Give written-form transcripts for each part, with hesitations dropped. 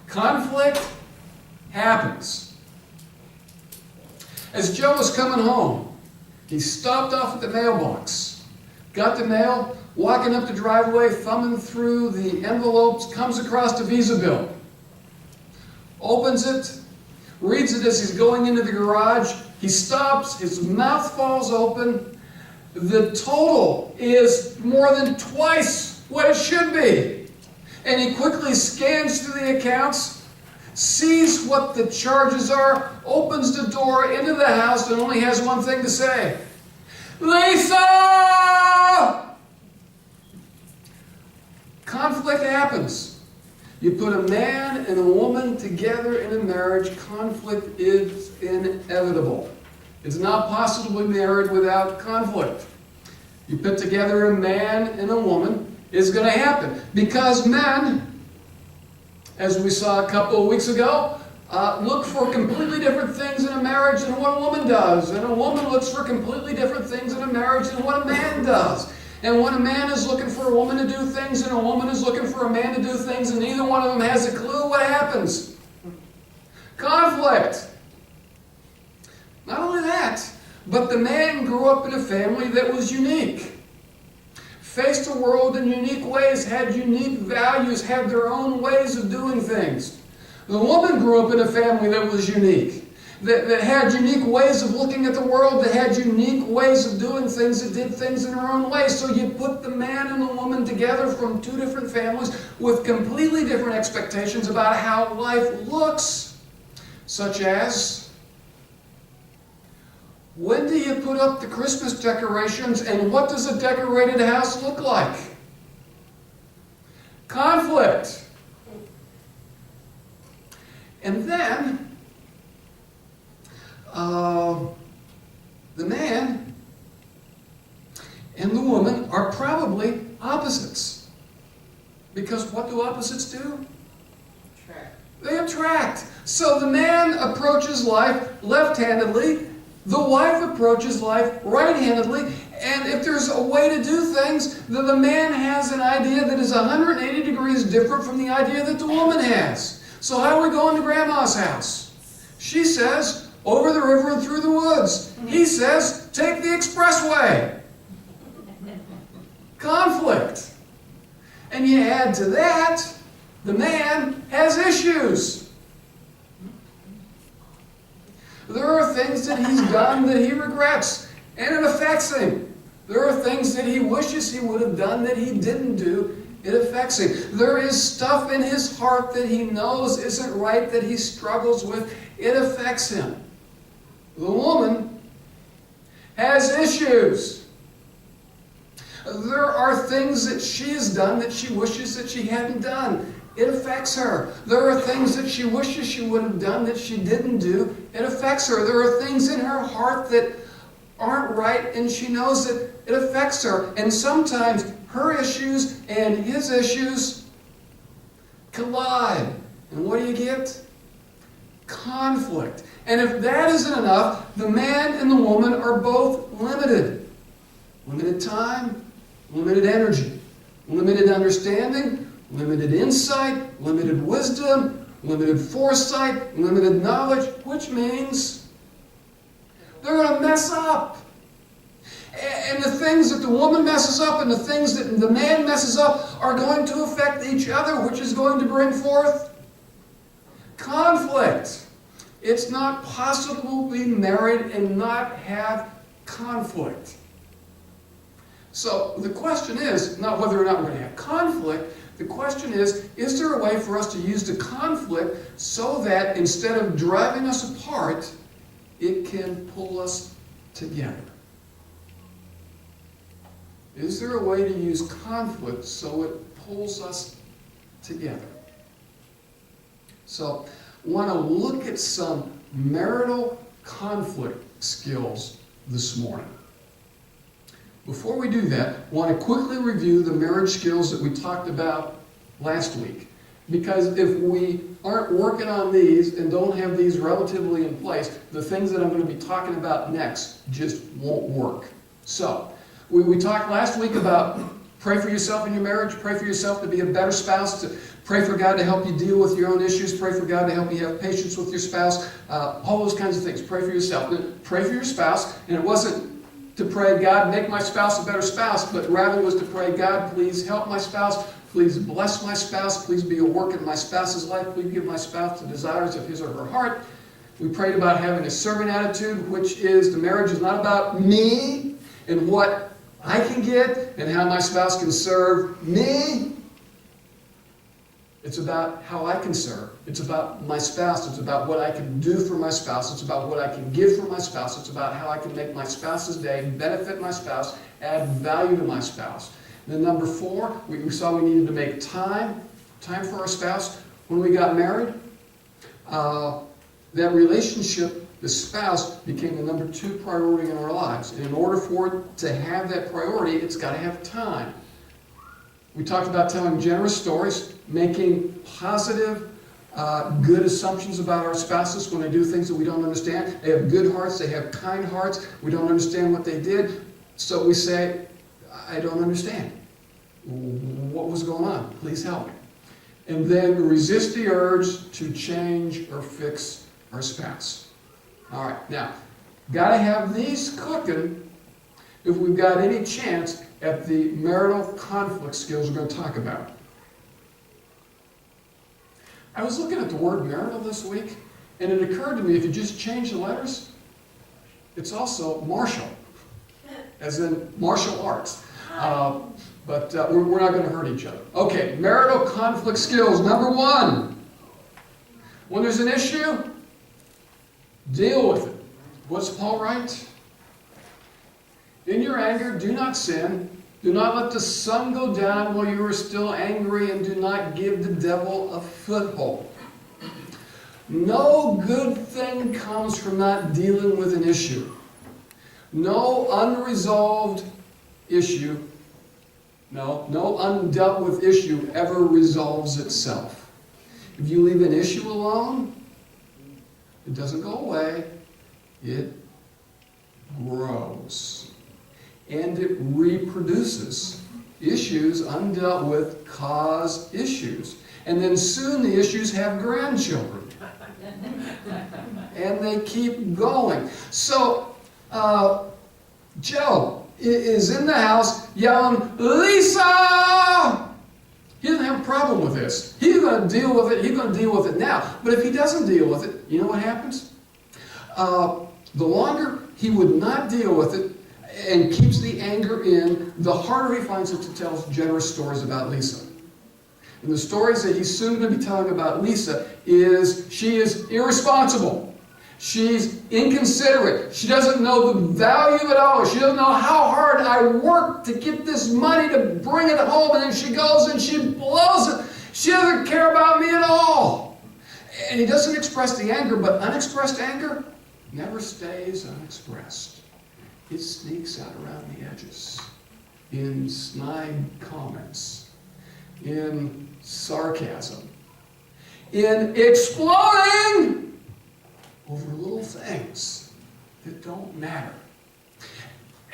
Conflict happens. As Joe was coming home, he stopped off at the mailbox, got the mail, walking up the driveway, thumbing through the envelopes, comes across a Visa bill, opens it, reads it as he's going into the garage. He stops, his mouth falls open. The total is more than twice what it should be. And he quickly scans through the accounts, sees what the charges are, opens the door into the house, and only has one thing to say. Lisa! Conflict happens. You put a man and a woman together in a marriage, conflict is inevitable. It's not possible to be married without conflict. You put together a man and a woman, it's going to happen. Because men, as we saw a couple of weeks ago, look for completely different things in a marriage than what a woman does. And a woman looks for completely different things in a marriage than what a man does. And when a man is looking for a woman to do things and a woman is looking for a man to do things and neither one of them has a clue, what happens? Conflict. Not only that, but the man grew up in a family that was unique. Faced the world in unique ways, had unique values, had their own ways of doing things. The woman grew up in a family that was unique. That had unique ways of looking at the world, that had unique ways of doing things, that did things in her own way. So you put the man and the woman together from two different families with completely different expectations about how life looks. Such as, when do you put up the Christmas decorations and what does a decorated house look like? Conflict. And then, the man and the woman are probably opposites. Because what do opposites do? Attract. They attract. So the man approaches life left-handedly, the wife approaches life right-handedly, and if there's a way to do things, then the man has an idea that is 180 degrees different from the idea that the woman has. So how are we going to Grandma's house? She says, over the river and through the woods. He says, take the expressway. Conflict. And you add to that, the man has issues. There are things that he's done that he regrets, and it affects him. There are things that he wishes he would have done that he didn't do. It affects him. There is stuff in his heart that he knows isn't right, that he struggles with. It affects him. The woman has issues. There are things that she has done that she wishes that she hadn't done. It affects her. There are things that she wishes she would have done that she didn't do. It affects her. There are things in her heart that aren't right, and she knows that it affects her. And sometimes her issues and his issues collide. And what do you get? Conflict. And if that isn't enough, the man and the woman are both limited. Limited time, limited energy, limited understanding, limited insight, limited wisdom, limited foresight, limited knowledge, which means they're going to mess up. And the things that the woman messes up and the things that the man messes up are going to affect each other, which is going to bring forth conflict. It's not possible to be married and not have conflict. So the question is not whether or not we're going to have conflict. The question is there a way for us to use the conflict so that instead of driving us apart, it can pull us together? Is there a way to use conflict so it pulls us together? So I want to look at some marital conflict skills this morning. Before we do that, I want to quickly review the marriage skills that we talked about last week. Because if we aren't working on these and don't have these relatively in place, the things that I'm going to be talking about next just won't work. So, we talked last week about pray for yourself in your marriage, pray for yourself to be a better spouse, to Pray for God to help you deal with your own issues. Pray for God to help you have patience with your spouse. All those kinds of things. Pray for yourself. Pray for your spouse. And it wasn't to pray, God, make my spouse a better spouse, but rather was to pray, God, please help my spouse. Please bless my spouse. Please be a work in my spouse's life. Please give my spouse the desires of his or her heart. We prayed about having a servant attitude, which is the marriage is not about me and what I can get and how my spouse can serve me. It's about how I can serve. It's about my spouse. It's about what I can do for my spouse. It's about what I can give for my spouse. It's about how I can make my spouse's day, benefit my spouse, add value to my spouse. And then number 4, we saw we needed to make time for our spouse. When we got married, that relationship, the spouse, became the number 2 priority in our lives. And in order for it to have that priority, it's got to have time. We talked about telling generous stories, making positive, good assumptions about our spouses when they do things that we don't understand. They have good hearts, they have kind hearts. We don't understand what they did, so we say, I don't understand. What was going on? Please help me. And then resist the urge to change or fix our spouse. All right, now, got to have these cooking if we've got any chance at the marital conflict skills we're going to talk about. I was looking at the word marital this week, and it occurred to me, if you just change the letters, it's also martial, as in martial arts. But we're not going to hurt each other. Okay, marital conflict skills. Number 1, when there's an issue, deal with it. What's Paul write? In your anger, do not sin. Do not let the sun go down while you are still angry, and do not give the devil a foothold. No good thing comes from not dealing with an issue. No unresolved issue, no undealt with issue ever resolves itself. If you leave an issue alone, it doesn't go away, it grows. And it reproduces. Issues undealt with cause issues. And then soon the issues have grandchildren. And they keep going. So, Joe is in the house yelling, Lisa! He doesn't have a problem with this. He's going to deal with it. He's going to deal with it now. But if he doesn't deal with it, you know what happens? The longer he would not deal with it and keeps the anger in, the harder he finds it to tell generous stories about Lisa. And the stories that he's soon going to be telling about Lisa is she is irresponsible. She's inconsiderate. She doesn't know the value of it all. She doesn't know how hard I worked to get this money to bring it home, and then she goes and she blows it. She doesn't care about me at all. And he doesn't express the anger, but unexpressed anger never stays unexpressed. It sneaks out around the edges, in snide comments, in sarcasm, in exploding over little things that don't matter.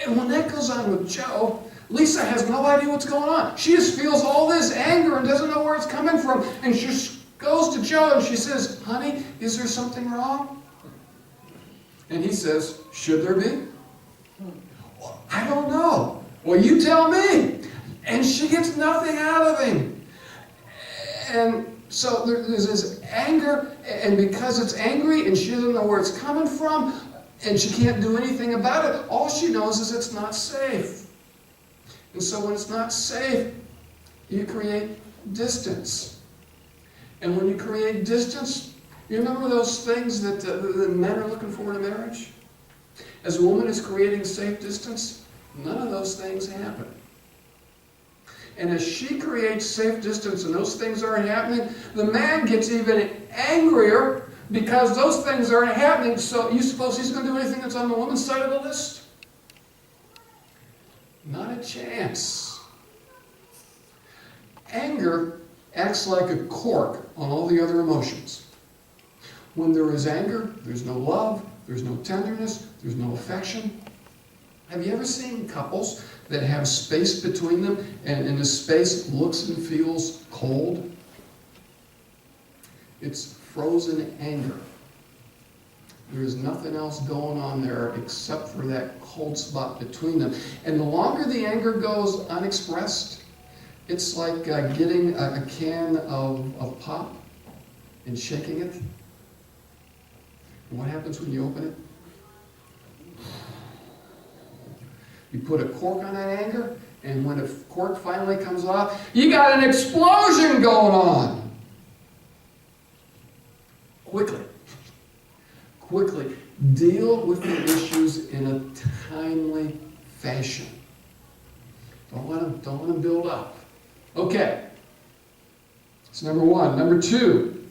And when that goes on with Joe, Lisa has no idea what's going on. She just feels all this anger and doesn't know where it's coming from. And she goes to Joe and she says, honey, is there something wrong? And he says, should there be? Well, I don't know. Well, you tell me. And she gets nothing out of him. And so there's this anger, and because it's angry and she doesn't know where it's coming from, and she can't do anything about it, all she knows is it's not safe. And so when it's not safe, you create distance. And when you create distance, you remember those things that the men are looking for in a marriage? As a woman is creating safe distance, none of those things happen. And as she creates safe distance and those things aren't happening, the man gets even angrier because those things aren't happening. So you suppose he's going to do anything that's on the woman's side of the list? Not a chance. Anger acts like a cork on all the other emotions. When there is anger, there's no love, there's no tenderness, there's no affection. Have you ever seen couples that have space between them and the space looks and feels cold? It's frozen anger. There's nothing else going on there except for that cold spot between them. And the longer the anger goes unexpressed, it's like getting a can of pop and shaking it. And what happens when you open it? You put a cork on that anger, and when the cork finally comes off, you got an explosion going on. Quickly deal with the issues in a timely fashion. Don't let them build up. Okay. That's number one. Number two,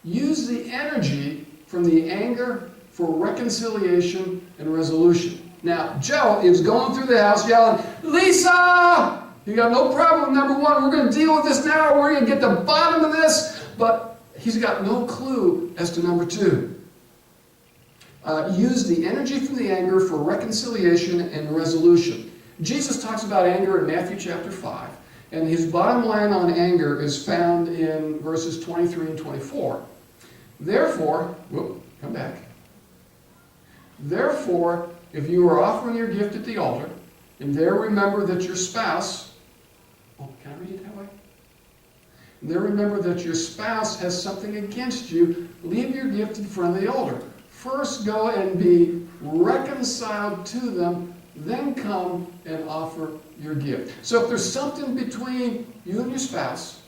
use the energy from the anger for reconciliation and resolution. Now, Joe is going through the house yelling, Lisa! You got no problem with number one. We're going to deal with this now. We're going to get the bottom of this. But he's got no clue as to number two. Use the energy from the anger for reconciliation and resolution. Jesus talks about anger in Matthew chapter 5. And his bottom line on anger is found in verses 23 and 24. Therefore, come back. Therefore, if you are offering your gift at the altar, and there remember that your spouse, can I read it that way? And there remember that your spouse has something against you, leave your gift in front of the altar. First go and be reconciled to them, then come and offer your gift. So if there's something between you and your spouse,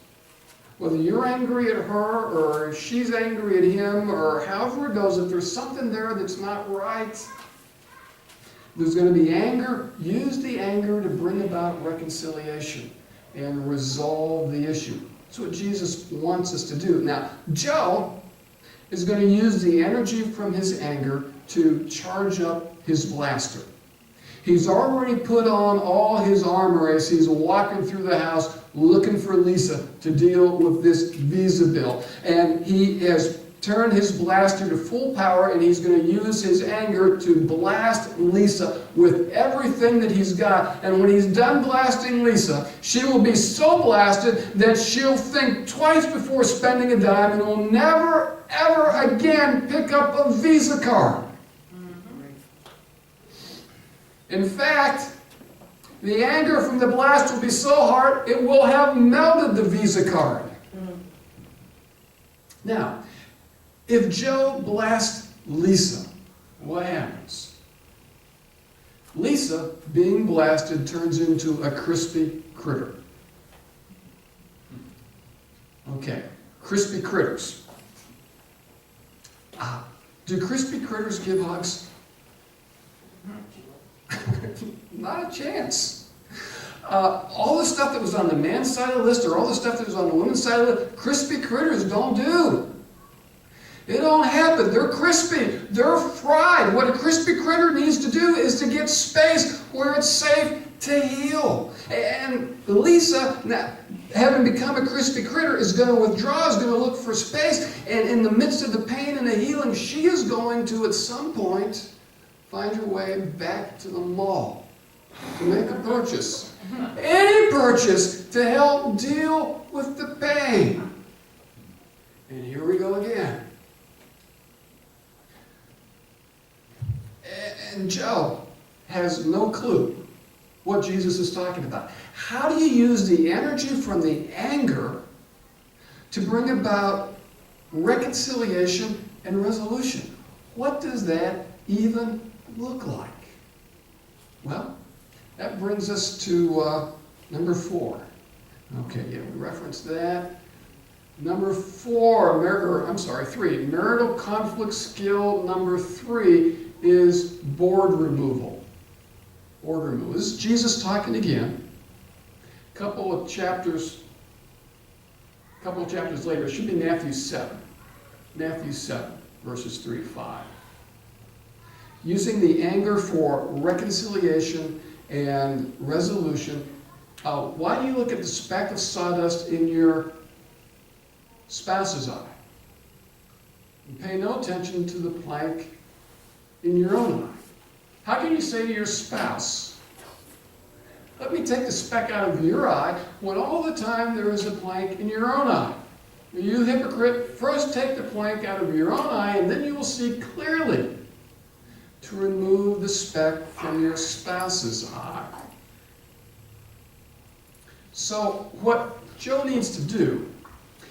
whether you're angry at her or she's angry at him or however it goes, if there's something there that's not right, there's going to be anger. Use the anger to bring about reconciliation and resolve the issue. That's what Jesus wants us to do. Now, Joe is going to use the energy from his anger to charge up his blaster. He's already put on all his armor as he's walking through the house looking for Lisa to deal with this visa bill. And he has turned his blaster to full power, and he's going to use his anger to blast Lisa with everything that he's got. And when he's done blasting Lisa, she will be so blasted that she'll think twice before spending a dime and will never, ever again pick up a Visa card. In fact, the anger from the blast will be so hard it will have melted the Visa card. Now, if Joe blasts Lisa, what happens? Lisa, being blasted, turns into a crispy critter. Okay, crispy critters. Do crispy critters give hugs? Not a chance. All the stuff that was on the man's side of the list or all the stuff that was on the woman's side of the list, crispy critters don't do. It don't happen. They're crispy. They're fried. What a crispy critter needs to do is to get space where it's safe to heal. And Lisa, now, having become a crispy critter, is going to withdraw, is going to look for space, and in the midst of the pain and the healing, she is going to, at some point, find her way back to the mall to make a purchase. Any purchase to help deal with the pain. And here we go again. And Joe has no clue what Jesus is talking about. How do you use the energy from the anger to bring about reconciliation and resolution? What does that even look like? Well, that brings us to number 4. Okay, yeah, we referenced that. Number 3. Marital conflict skill number 3 is board removal. Board removal. This is Jesus talking again. A couple of chapters later. It should be Matthew 7. Matthew 7, verses 3 to 5. Using the anger for reconciliation and resolution. Why do you look at the speck of sawdust in your spouse's eye? And pay no attention to the plank in your own eye. How can you say to your spouse, let me take the speck out of your eye, when all the time there is a plank in your own eye? You hypocrite, first take the plank out of your own eye, and then you will see clearly to remove the speck from your spouse's eye. So what Joe needs to do,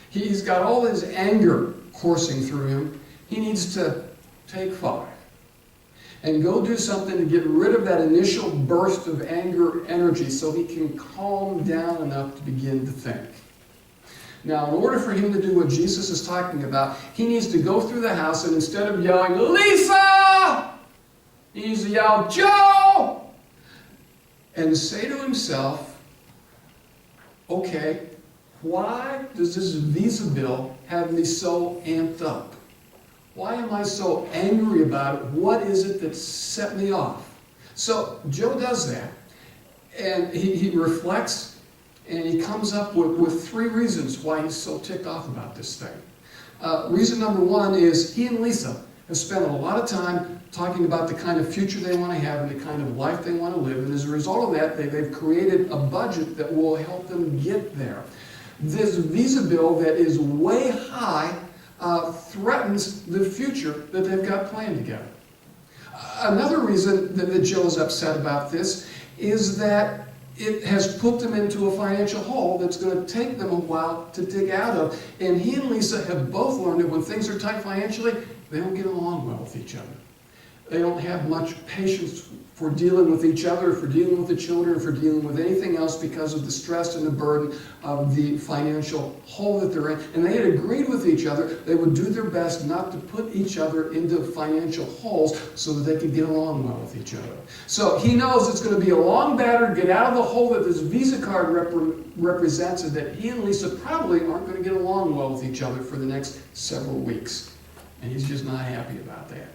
he's got all his anger coursing through him. He needs to take 5 and go do something to get rid of that initial burst of anger energy so he can calm down enough to begin to think. Now, in order for him to do what Jesus is talking about, he needs to go through the house, and instead of yelling, Lisa! He needs to yell, Joe! And say to himself, okay, why does this visa bill have me so amped up? Why am I so angry about it? What is it that set me off? So Joe does that, and he reflects, and he comes up with 3 reasons why he's so ticked off about this thing. Reason number 1 is he and Lisa have spent a lot of time talking about the kind of future they want to have and the kind of life they want to live. And as a result of that, they've created a budget that will help them get there. This visa bill that is way high threatens the future that they've got planned together. Another reason that Joe is upset about this is that it has put them into a financial hole that's going to take them a while to dig out of. And he and Lisa have both learned that when things are tight financially, they don't get along well with each other. They don't have much patience for dealing with each other, for dealing with the children, for dealing with anything else because of the stress and the burden of the financial hole that they're in. And they had agreed with each other they would do their best not to put each other into financial holes so that they could get along well with each other. So he knows it's going to be a long battle to get out of the hole that this Visa card represents, and that he and Lisa probably aren't going to get along well with each other for the next several weeks. And he's just not happy about that.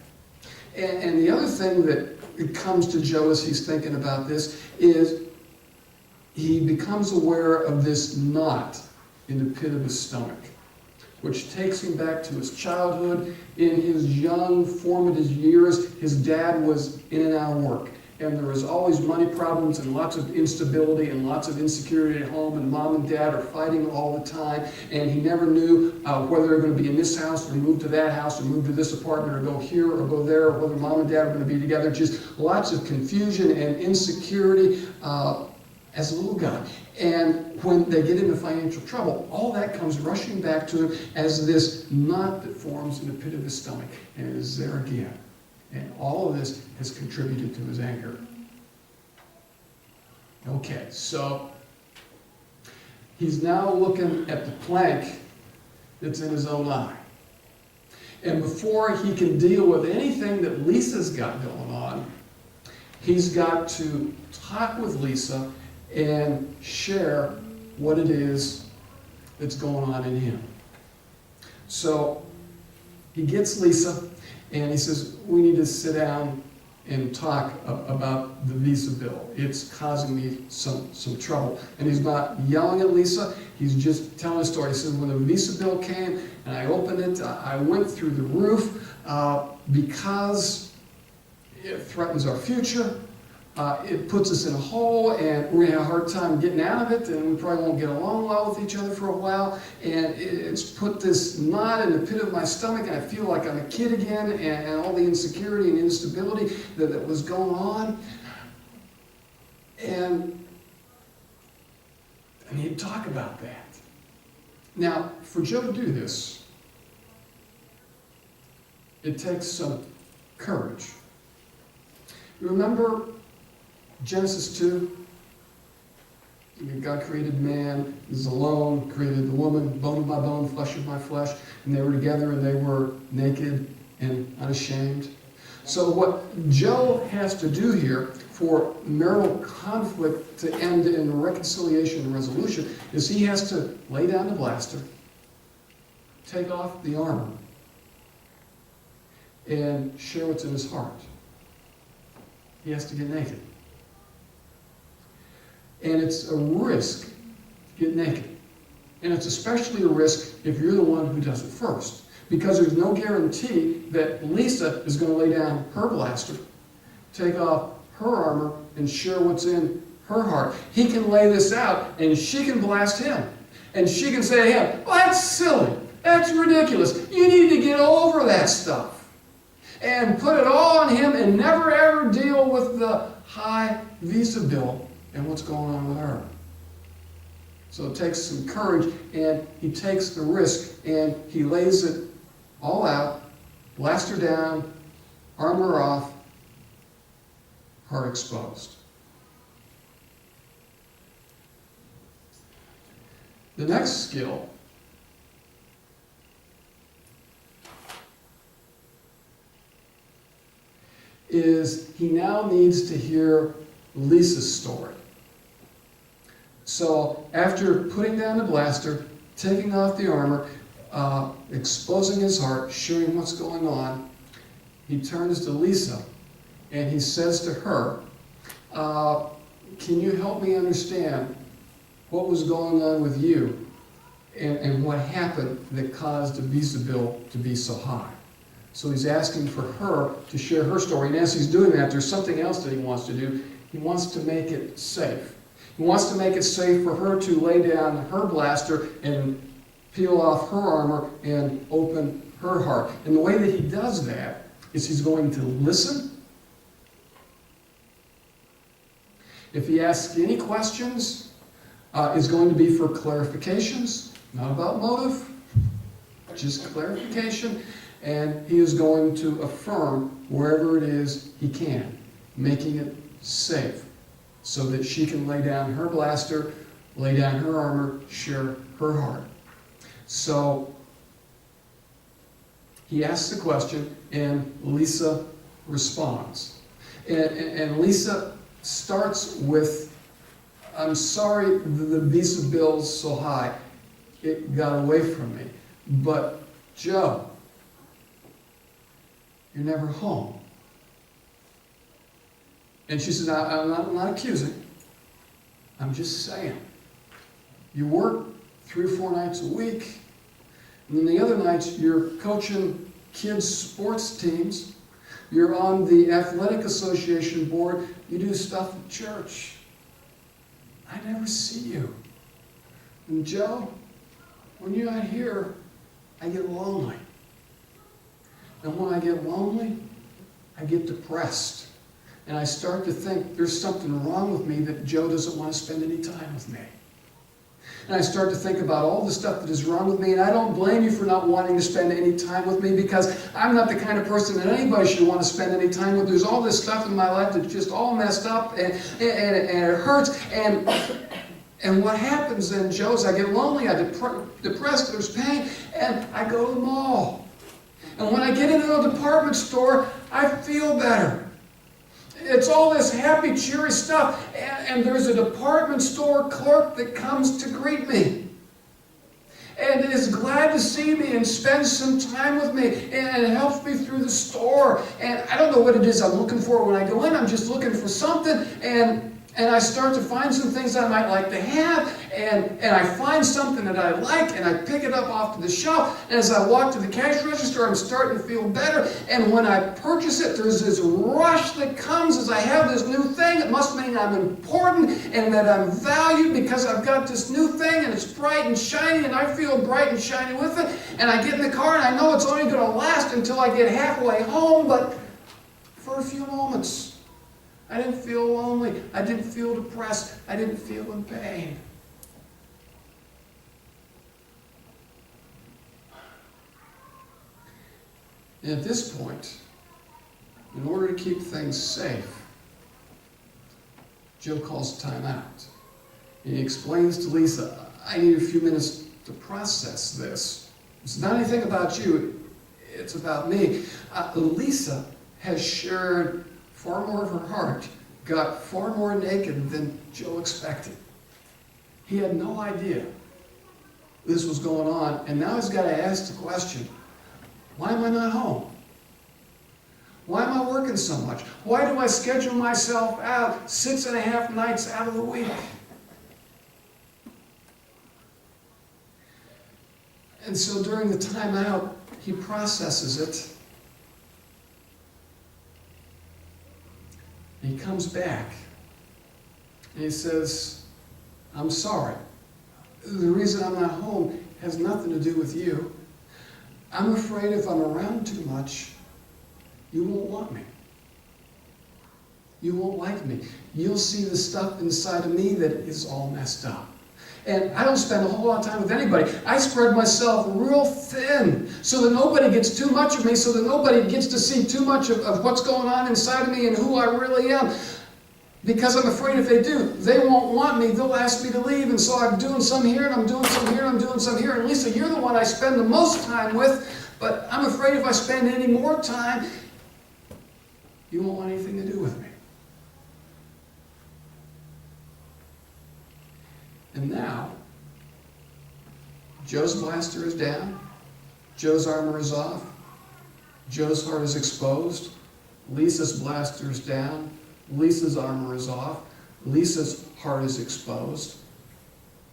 And the other thing that comes to Joe as he's thinking about this is he becomes aware of this knot in the pit of his stomach, which takes him back to his childhood. In his young, formative years, his dad was in and out of work. And there was always money problems and lots of instability and lots of insecurity at home, and mom and dad are fighting all the time, and he never knew whether they're going to be in this house or move to that house or move to this apartment or go here or go there, or whether mom and dad are going to be together. Just lots of confusion and insecurity as a little guy. And when they get into financial trouble, all that comes rushing back to him as this knot that forms in the pit of his stomach, and it is there again. And all of this has contributed to his anger. Okay, so he's now looking at the plank that's in his own eye. And before he can deal with anything that Lisa's got going on, he's got to talk with Lisa and share what it is that's going on in him. So he gets Lisa, and he says, we need to sit down and talk about the visa bill. It's causing me some trouble. And he's not yelling at Lisa, he's just telling a story. He says, when the visa bill came and I opened it, I went through the roof because it threatens our future. It puts us in a hole, and we're going to have a hard time getting out of it, and we probably won't get along well with each other for a while. And it's put this knot in the pit of my stomach, and I feel like I'm a kid again, and all the insecurity and instability that was going on. And he'd talk about that. Now, for Joe to do this, it takes some courage. You remember Genesis 2, God created man, he was alone, created the woman, bone of my bone, flesh of my flesh, and they were together and they were naked and unashamed. So what Joe has to do here for marital conflict to end in reconciliation and resolution is he has to lay down the blaster, take off the armor, and share what's in his heart. He has to get naked. And it's a risk to get naked. And it's especially a risk if you're the one who does it first. Because there's no guarantee that Lisa is going to lay down her blaster, take off her armor, and share what's in her heart. He can lay this out, and she can blast him. And she can say to him, well, that's silly. That's ridiculous. You need to get over that stuff and put it all on him and never ever deal with the high visa bill and what's going on with her. So it takes some courage, and he takes the risk, and he lays it all out, blasts her down, armor off, heart exposed. The next skill is he now needs to hear Lisa's story. So after putting down the blaster, taking off the armor, exposing his heart, showing what's going on, he turns to Lisa and he says to her, can you help me understand what was going on with you and what happened that caused the visa bill to be so high? So he's asking for her to share her story. And as he's doing that, there's something else that he wants to do. He wants to make it safe. He wants to make it safe for her to lay down her blaster and peel off her armor and open her heart. And the way that he does that is he's going to listen. If he asks any questions, is going to be for clarifications, not about motive, just clarification. And he is going to affirm wherever it is he can, making it safe so that she can lay down her blaster, lay down her armor, share her heart. So he asks the question, and Lisa responds. And Lisa starts with, I'm sorry the visa bill's so high. It got away from me. But Joe, you're never home. And she says, I'm not accusing. I'm just saying. You work 3 or 4 nights a week, and then the other nights you're coaching kids' sports teams. You're on the athletic association board. You do stuff at church. I never see you. And Joe, when you're not here, I get lonely. And when I get lonely, I get depressed. And I start to think there's something wrong with me that Joe doesn't want to spend any time with me. And I start to think about all the stuff that is wrong with me, and I don't blame you for not wanting to spend any time with me, because I'm not the kind of person that anybody should want to spend any time with. There's all this stuff in my life that's just all messed up, and it hurts. And what happens then, Joe, is I get lonely, I get depressed, there's pain, and I go to the mall. And when I get into a department store, I feel better. It's all this happy, cheery stuff, and there's a department store clerk that comes to greet me and is glad to see me and spends some time with me and helps me through the store. And I don't know what it is I'm looking for when I go in. I'm just looking for something, and I start to find some things I might like to have, and I find something that I like, and I pick it up off to the shelf, and as I walk to the cash register, I'm starting to feel better, and when I purchase it, there's this rush that comes as I have this new thing. It must mean I'm important, and that I'm valued because I've got this new thing, and it's bright and shiny, and I feel bright and shiny with it, and I get in the car, and I know it's only going to last until I get halfway home, but for a few moments, I didn't feel lonely. I didn't feel depressed. I didn't feel in pain. And at this point, in order to keep things safe, Joe calls time out. And he explains to Lisa, I need a few minutes to process this. It's not anything about you. It's about me. Lisa has shared far more of her heart, got far more naked than Joe expected. He had no idea this was going on, and now he's got to ask the question, why am I not home? Why am I working so much? Why do I schedule myself out 6.5 nights out of the week? And so during the time out, he processes it. And he comes back and he says, I'm sorry. The reason I'm not home has nothing to do with you. I'm afraid if I'm around too much, you won't want me. You won't like me. You'll see the stuff inside of me that is all messed up. And I don't spend a whole lot of time with anybody. I spread myself real thin so that nobody gets too much of me, so that nobody gets to see too much of what's going on inside of me and who I really am. Because I'm afraid if they do, they won't want me. They'll ask me to leave. And so I'm doing some here, and I'm doing some here, and I'm doing some here. And Lisa, you're the one I spend the most time with. But I'm afraid if I spend any more time, you won't want anything to do with me. And now, Joe's blaster is down. Joe's armor is off. Joe's heart is exposed. Lisa's blaster is down. Lisa's armor is off. Lisa's heart is exposed.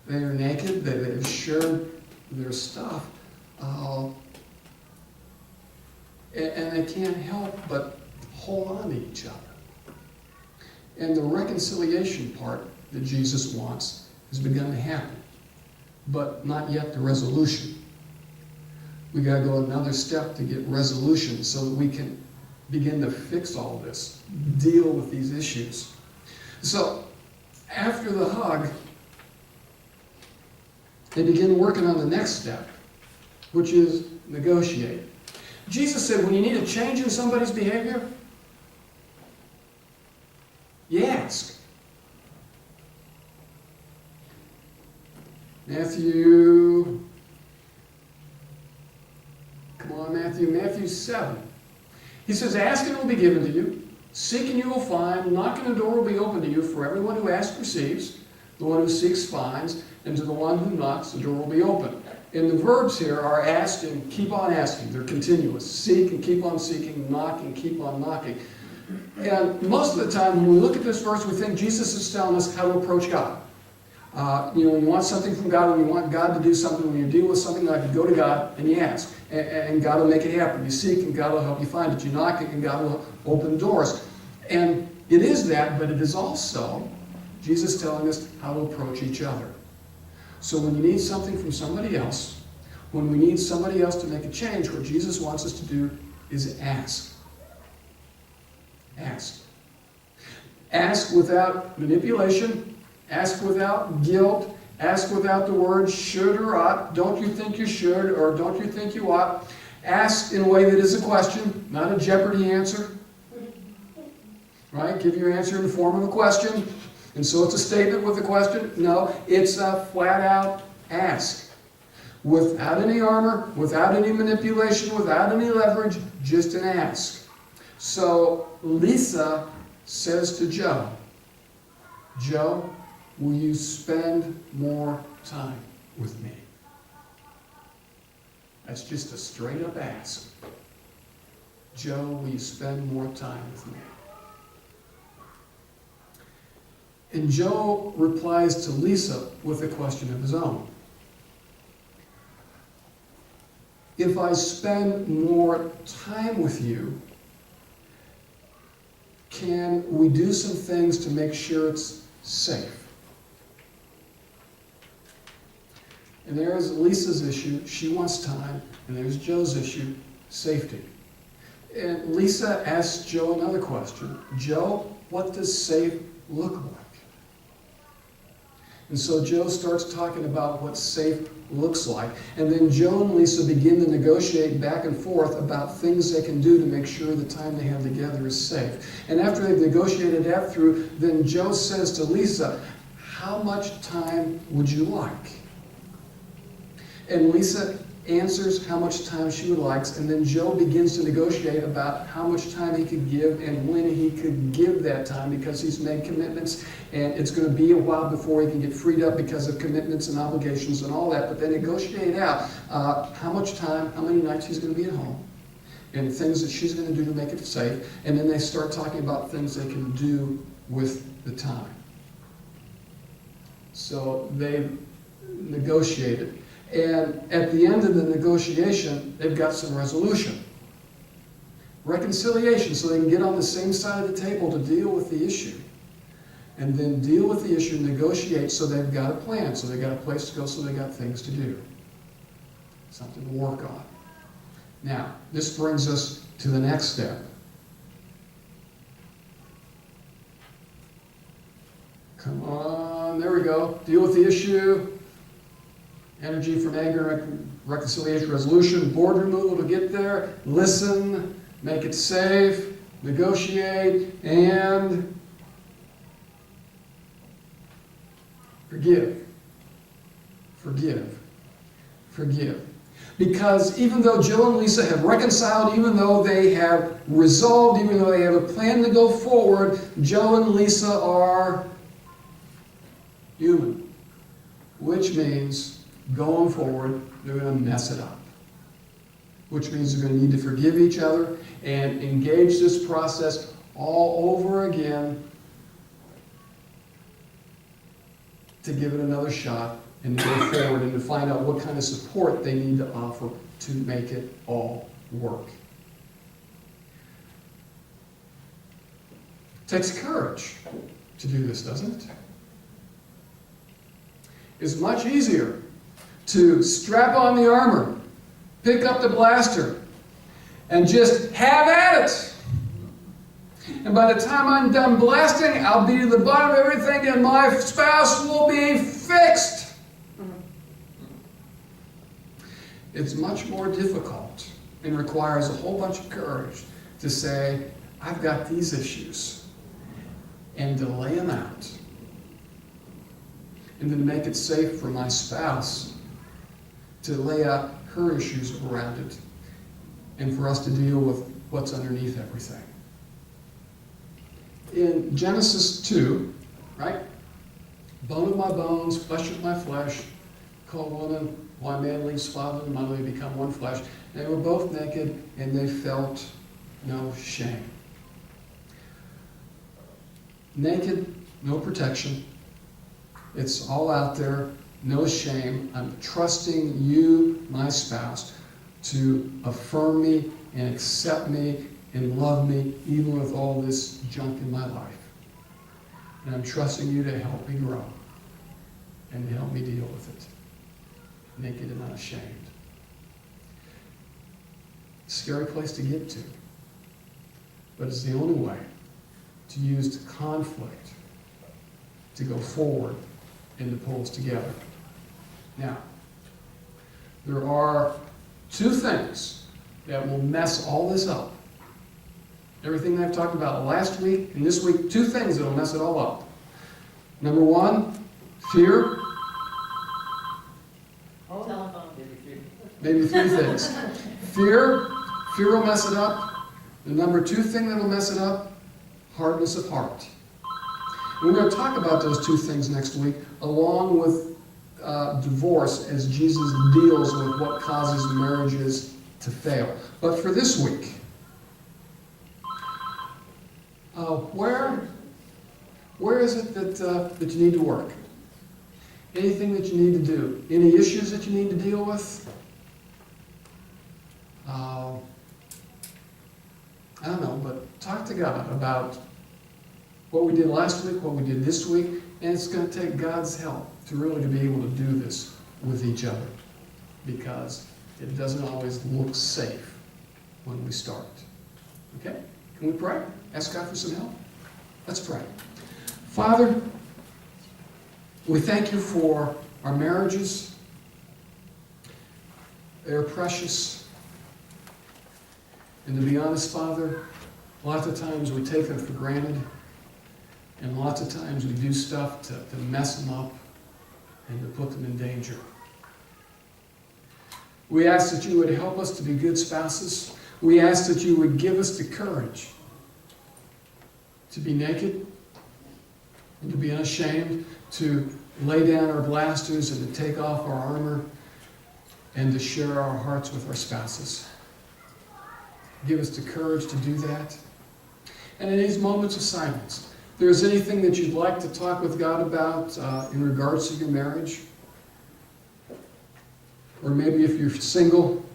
They are naked. They've shared their stuff. And they can't help but hold on to each other. And the reconciliation part that Jesus wants has begun to happen, but not yet the resolution. We got to go another step to get resolution so that we can begin to fix all this, deal with these issues. So, after the hug, they begin working on the next step, which is negotiate. Jesus said, when you need a change in somebody's behavior, you ask. Matthew 7. He says, ask and it will be given to you. Seek and you will find. Knock and the door will be open to you. For everyone who asks receives. The one who seeks finds. And to the one who knocks, the door will be open. And the verbs here are ask and keep on asking. They're continuous. Seek and keep on seeking. Knock and keep on knocking. And most of the time when we look at this verse, we think Jesus is telling us how to approach God. When you want something from God, when you want God to do something, when you're dealing with something, like you go to God and you ask, and God will make it happen. You seek, and God will help you find it. You knock, and God will open doors. And it is that, but it is also Jesus telling us how to approach each other. So when you need something from somebody else, when we need somebody else to make a change, what Jesus wants us to do is ask. Ask. Ask without manipulation. Ask without guilt. Ask without the words should or ought. Don't you think you should, or don't you think you ought? Ask in a way that is a question, not a Jeopardy answer. Right? Give your answer in the form of a question. And so it's a statement with a question. No, it's a flat-out ask. Without any armor, without any manipulation, without any leverage, just an ask. So Lisa says to Joe, Joe, will you spend more time with me? That's just a straight up ask. Joe, will you spend more time with me? And Joe replies to Lisa with a question of his own. If I spend more time with you, can we do some things to make sure it's safe? And there's Lisa's issue, she wants time, and there's Joe's issue, safety. And Lisa asks Joe another question. Joe, what does safe look like? And so Joe starts talking about what safe looks like. And then Joe and Lisa begin to negotiate back and forth about things they can do to make sure the time they have together is safe. And after they've negotiated that through, then Joe says to Lisa, how much time would you like? And Lisa answers how much time she would like, and then Joe begins to negotiate about how much time he could give and when he could give that time, because he's made commitments, and it's going to be a while before he can get freed up because of commitments and obligations and all that. But they negotiate out how much time, how many nights he's going to be at home, and things that she's going to do to make it safe. And then they start talking about things they can do with the time. So they've negotiated. And at the end of the negotiation, they've got some resolution. Reconciliation, so they can get on the same side of the table to deal with the issue. And then deal with the issue, negotiate, so they've got a plan, so they've got a place to go, so they've got things to do. Something to work on. Now, this brings us to the next step. Come on, there we go. Deal with the issue. Energy from anger, reconciliation, resolution, board removal to get there. Listen, make it safe, negotiate, and forgive. Forgive. Forgive. Because even though Joe and Lisa have reconciled, even though they have resolved, even though they have a plan to go forward, Joe and Lisa are human. Which means, going forward, they're going to mess it up. Which means they're going to need to forgive each other and engage this process all over again to give it another shot and to go forward and to find out what kind of support they need to offer to make it all work. It takes courage to do this, doesn't it? It's much easier to strap on the armor, pick up the blaster, and just have at it. And by the time I'm done blasting, I'll be to the bottom of everything and my spouse will be fixed. It's much more difficult and requires a whole bunch of courage to say, I've got these issues, and to lay them out. And then to make it safe for my spouse to lay out her issues around it, and for us to deal with what's underneath everything. In Genesis 2, right? Bone of my bones, flesh of my flesh, called woman, why man leaves father and mother, they become one flesh. They were both naked, and they felt no shame. Naked, no protection. It's all out there, no shame. I'm trusting you, my spouse, to affirm me and accept me and love me, even with all this junk in my life. And I'm trusting you to help me grow and to help me deal with it, naked and unashamed. Scary place to get to, but it's the only way to use the conflict to go forward and to pull us together. Now, there are two things that will mess all this up. Everything that I've talked about last week and this week, two things that will mess it all up. Number one, fear. Telephone. Maybe three things. Fear will mess it up. The number two thing that will mess it up, hardness of heart. And we're going to talk about those two things next week, along with divorce, as Jesus deals with what causes marriages to fail. But for this week, where is it that you need to work? Anything that you need to do? Any issues that you need to deal with? I don't know, but talk to God about what we did last week, what we did this week, and it's going to take God's help to really be able to do this with each other, because it doesn't always look safe when we start. Okay? Can we pray? Ask God for some help? Let's pray. Father, we thank you for our marriages. They're precious. And to be honest, Father, lots of times we take them for granted. And lots of times we do stuff to mess them up and to put them in danger. We ask that you would help us to be good spouses. We ask that you would give us the courage to be naked and to be unashamed, to lay down our blasters and to take off our armor and to share our hearts with our spouses. Give us the courage to do that. And in these moments of silence, if there's anything that you'd like to talk with God about in regards to your marriage, or maybe if you're single,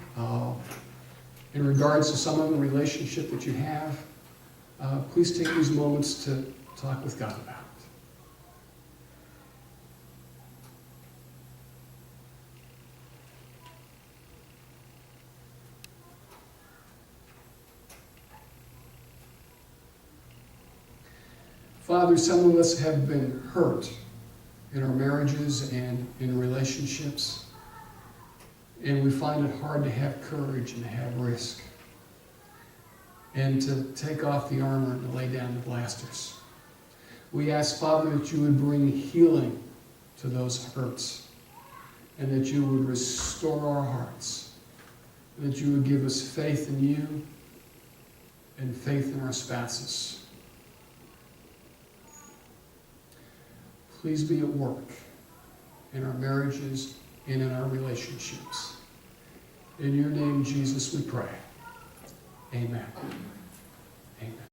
in regards to some other relationship that you have, please take these moments to talk with God about it. Father, some of us have been hurt in our marriages and in relationships, and we find it hard to have courage and to have risk and to take off the armor and to lay down the blasters. We ask, Father, that you would bring healing to those hurts and that you would restore our hearts, and that you would give us faith in you and faith in our spouses. Please be at work in our marriages and in our relationships. In your name, Jesus, we pray. Amen. Amen.